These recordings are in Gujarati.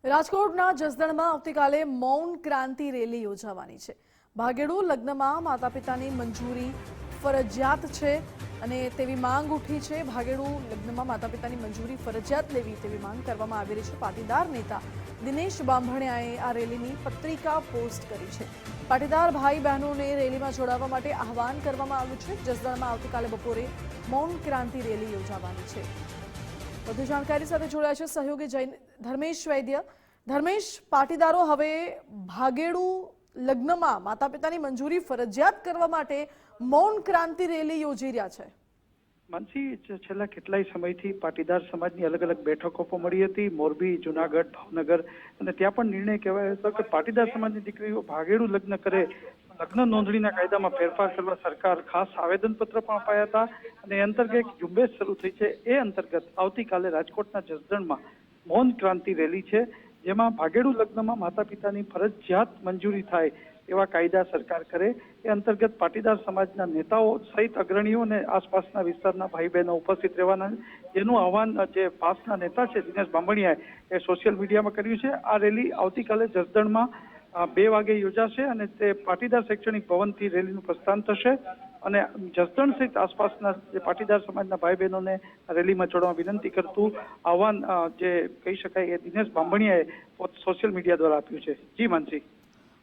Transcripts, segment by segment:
રાજકોટના જસદણમાં આવતીકાલે મૌન ક્રાંતિ રેલી યોજાવાની છે। ભાગેડુ લગ્નમાં માતા પિતાની મંજૂરી ફરજિયાત છે અને તેવી માંગ ઉઠી છે। ભાગેડુ લગ્નમાં માતા પિતાની મંજૂરી ફરજિયાત લેવી તેવી માંગ કરવામાં આવી રહી છે। પાટીદાર નેતા દિનેશ બાંભણિયાએ આ રેલીની પત્રિકા પોસ્ટ કરી છે। પાટીદાર ભાઈ બહેનોને રેલીમાં જોડાવા માટે આહવાન કરવામાં આવ્યું છે। જસદણમાં આવતીકાલે બપોરે મૌન ક્રાંતિ રેલી યોજાવાની છે। વધુ જાણકારી સાથે જોડાયા છે સહયોગી જૈન ધર્મેશ વૈદ્ય। ધર્મેશ, પાટીદારો હવે ભાગેડુ લગ્નમાં માતા પિતાની મંજૂરી ફરજિયાત કરવા માટે મૌન ક્રાંતિ રેલી યોજી રહ્યા છે। માનસી, છેલ્લા કેટલાય સમયથી પાટીદાર સમાજની અલગ અલગ બેઠકો પણ મળી હતી, મોરબી, જુનાગઢ, ભાવનગર, અને ત્યાં પણ નિર્ણય કહેવાયો હતો કે પાટીદાર સમાજની દીકરીઓ ભાગેડુ લગ્ન કરે, લગ્ન નોંધણીના કાયદામાં ફેરફાર કરવા સરકાર ખાસ આવેદનપત્ર પણ અપાયા હતા અને એ અંતર્ગત એક ઝુંબેશ શરૂ થઈ છે। એ અંતર્ગત આવતીકાલે રાજકોટના જસદણમાં મૌન ક્રાંતિ રેલી છે, જેમાં ભાગેડુ લગ્નમાં માતા પિતાની ફરજિયાત મંજૂરી થાય એવા કાયદા સરકાર કરે એ અંતર્ગત પાટીદાર સમાજના નેતાઓ સહિત અગ્રણીઓ અને આસપાસના વિસ્તારના ભાઈ બહેનો ઉપસ્થિત રહેવાના, જેનું આહવાન જે પાસના નેતા છે દિનેશ બાંભણિયાએ સોશિયલ મીડિયામાં કર્યું છે। આ રેલી આવતીકાલે જસદણમાં 2 વાગે યોજાશે અને તે પાટીદાર શૈક્ષણિક ભવનથી રેલીનું પ્રસ્થાન થશે અને જસદણ સહિત આસપાસના જે પાટીદાર સમાજના ભાઈ બહેનોને રેલીમાં જોડવા વિનંતી કરતું આહવાન જે કહી શકાય એ દિનેશ બાંભણિયાએ સોશિયલ મીડિયા દ્વારા આપ્યું છે। જી માનસી।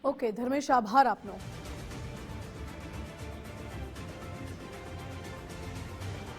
ઓકે ધર્મેશ, આભાર આપનો।